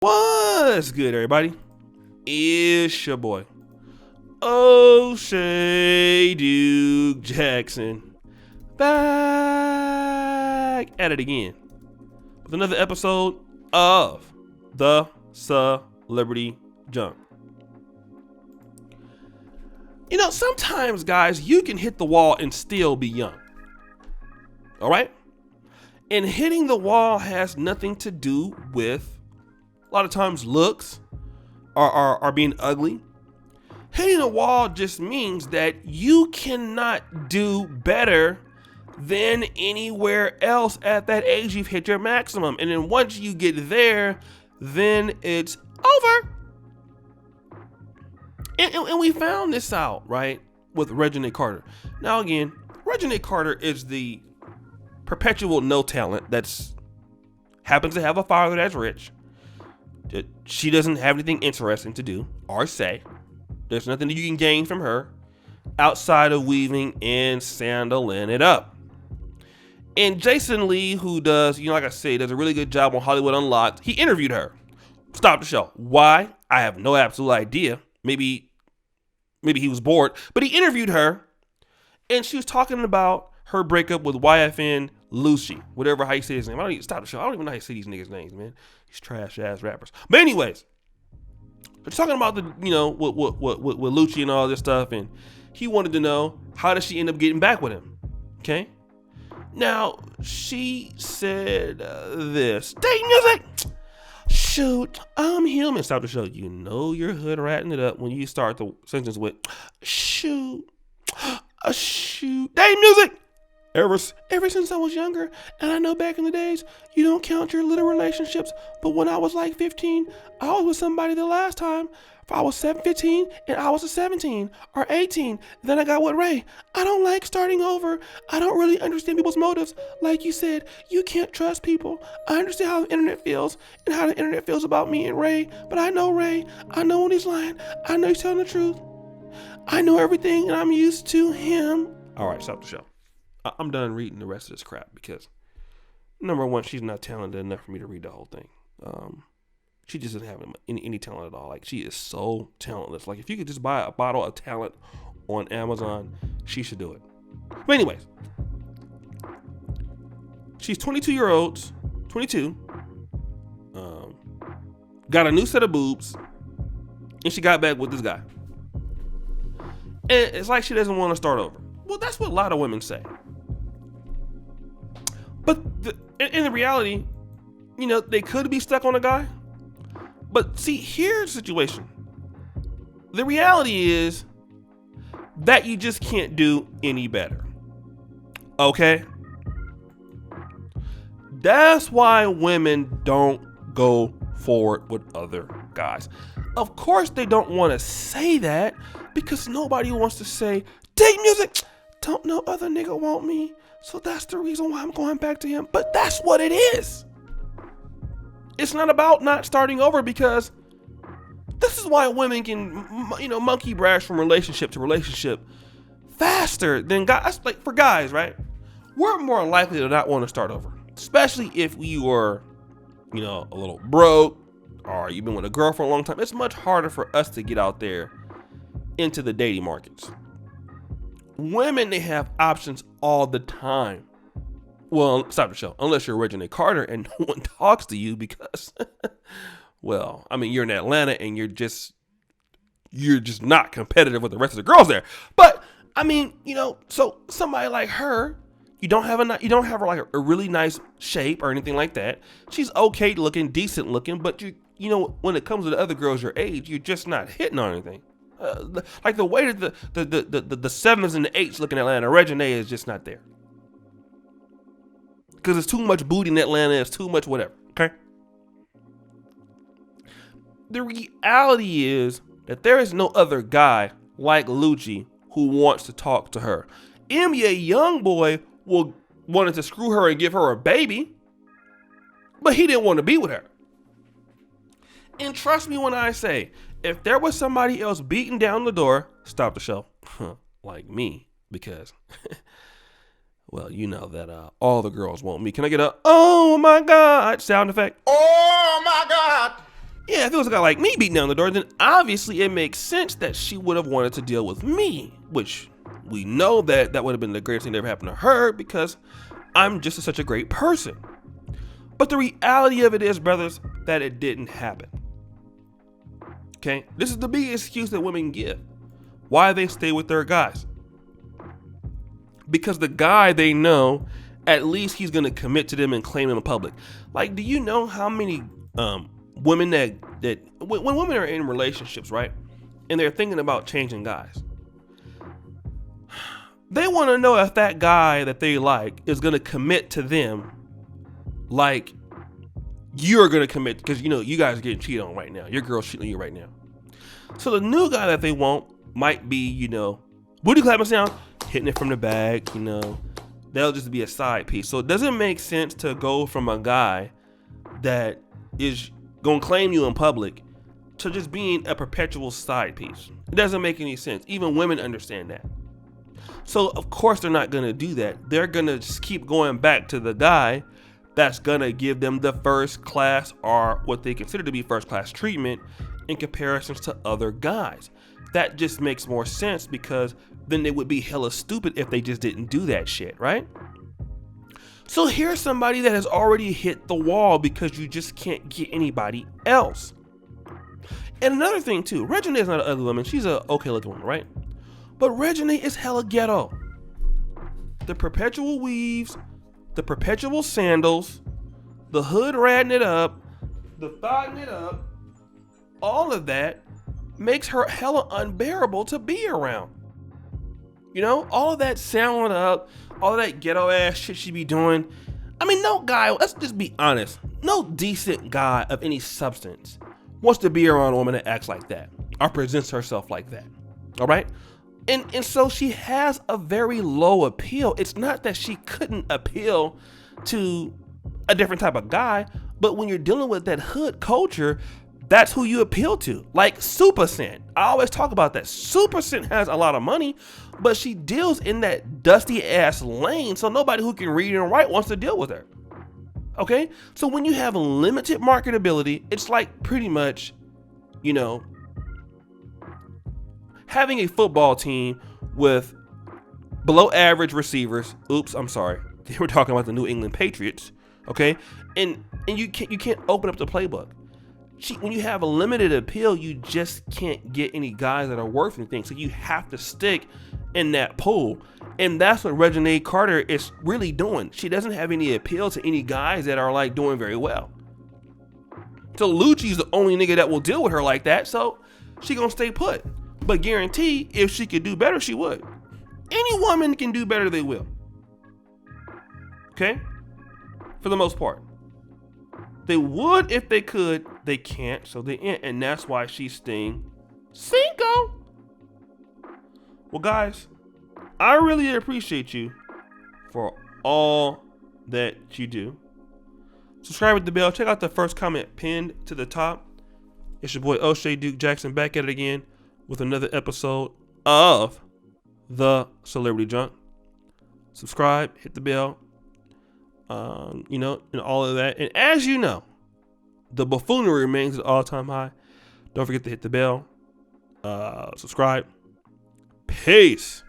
What's good, everybody? It's your boy, O'Shea Duke Jackson, back at it again with another episode of the Celebrity Junk. You know, sometimes, guys, you can hit the wall and still be young. All right? And hitting the wall has nothing to do with, a lot of times, looks are being ugly. Hitting the wall just means that you cannot do better than anywhere else at that age. You've hit your maximum. And then once you get there, then it's over. And we found this out, right, with Reginae Carter. Now, again, Reginae Carter is the perpetual no talent that's happens to have a father that's rich. She doesn't have anything interesting to do or say. There's nothing that you can gain from her outside of weaving and sandling it up. And Jason Lee, who does, like I say, does a really good job on Hollywood Unlocked, he interviewed her. Stop the show. Why? I have no absolute idea. Maybe he was bored, but he interviewed her, and she was talking about her breakup with YFN LUCCI, whatever how you say his name. I don't even stop the show. I don't even know how you say these niggas' names, man. These trash ass rappers. But anyways, they're talking about the, with LUCCI and all this stuff, and he wanted to know, how does she end up getting back with him? Okay. Now she said this. Date music. Shoot, I'm human. Stop the show. You know you're hood ratting it up when you start the sentence with shoot, shoot. Date music. Ever since I was younger, and I know back in the days, you don't count your little relationships, but when I was like 15, I was with somebody the last time. If I was 15 and I was a 17 or 18, then I got with Ray. I don't like starting over. I don't really understand people's motives. Like you said, you can't trust people. I understand how the internet feels and how the internet feels about me and Ray, but I know Ray. I know when he's lying. I know he's telling the truth. I know everything and I'm used to him. All right, stop the show. I'm done reading the rest of this crap because, number one, she's not talented enough for me to read the whole thing. She just doesn't have any talent at all. Like, she is so talentless. Like, if you could just buy a bottle of talent on Amazon, she should do it. But anyways, she's 22, got a new set of boobs, and she got back with this guy. And it's like she doesn't want to start over. Well, that's what a lot of women say. But in the reality, they could be stuck on a guy. But see, here's the situation. The reality is that you just can't do any better. Okay? That's why women don't go forward with other guys. Of course, they don't want to say that because nobody wants to say, date music. Don't no other nigga want me, so that's the reason why I'm going back to him. But that's what it is. It's not about not starting over, because this is why women can, monkey brash from relationship to relationship faster than guys. Like, for guys, right? We're more likely to not want to start over, especially if we were, a little broke or you've been with a girl for a long time. It's much harder for us to get out there into the dating markets. Women, they have options all the time. Well, stop the show. Unless you're Reginae Carter and no one talks to you because, well, I mean, you're in Atlanta and you're just not competitive with the rest of the girls there. But I mean, so somebody like her, you don't have her like a really nice shape or anything like that. She's okay looking, decent looking, but when it comes to the other girls your age, you're just not hitting on anything. Like the way that the 7s and the 8s look in Atlanta, Reginae is just not there. Because it's too much booty in Atlanta, it's too much whatever, okay? The reality is that there is no other guy like LUCCI who wants to talk to her. NBA Youngboy wanted to screw her and give her a baby, but he didn't want to be with her. And trust me when I say, if there was somebody else beating down the door, stop the show, like me, because, well, you know that all the girls want me. Can I get a, oh my God, sound effect? Oh my God. Yeah, if it was a guy like me beating down the door, then obviously it makes sense that she would have wanted to deal with me, which we know that would have been the greatest thing that ever happened to her because I'm just such a great person. But the reality of it is, brothers, that it didn't happen. Okay? This is the big excuse that women give. Why they stay with their guys. Because the guy they know, at least he's going to commit to them and claim them in public. Like, do you know how many women that when women are in relationships, right? And they're thinking about changing guys. They want to know if that guy that they like is going to commit to them like you're going to commit, because, you know, you guys are getting cheated on right now. Your girl's cheating on you right now. So the new guy that they want might be, you know, booty clapping sound, hitting it from the back, you know. They'll just be a side piece. So it doesn't make sense to go from a guy that is going to claim you in public to just being a perpetual side piece. It doesn't make any sense. Even women understand that. So of course they're not going to do that. They're going to just keep going back to the guy that's going to give them the first class, or what they consider to be first class treatment in comparisons to other guys. That just makes more sense, because then they would be hella stupid if they just didn't do that shit, right? So here's somebody that has already hit the wall because you just can't get anybody else. And another thing too, Reginae is not an ugly woman. She's a okay looking woman, right? But Reginae is hella ghetto. The perpetual weaves, the perpetual sandals, the hood ratting it up, the thogging it up, all of that makes her hella unbearable to be around. You know, all of that sounding up, all of that ghetto ass shit she be doing. I mean, no guy, let's just be honest, no decent guy of any substance wants to be around a woman that acts like that or presents herself like that. All right? And so she has a very low appeal. It's not that she couldn't appeal to a different type of guy, but when you're dealing with that hood culture, that's who you appeal to. Like Super Scent. I always talk about that. Super Scent has a lot of money, but she deals in that dusty ass lane, so nobody who can read and write wants to deal with her. Okay? So when you have limited marketability, it's like pretty much, you know, having a football team with below average receivers. Oops, I'm sorry. We're talking about the New England Patriots. Okay? And you can't open up the playbook. When you have a limited appeal, you just can't get any guys that are worth anything. So you have to stick in that pool. And that's what Reginae Carter is really doing. She doesn't have any appeal to any guys that are like doing very well. So LUCCI's the only nigga that will deal with her like that. So she gonna stay put. But guarantee, if she could do better, she would. Any woman can do better, they will. Okay? For the most part. They would if they could. They can't, so they ain't. And that's why she's staying single. Well, guys, I really appreciate you for all that you do. Subscribe with the bell. Check out the first comment pinned to the top. It's your boy O'Shea Duke Jackson back at it again with another episode of The Celebrity Junk. Subscribe, hit the bell, you know, and all of that. And as you know, the buffoonery remains at all-time high. Don't forget to hit the bell, subscribe. Peace.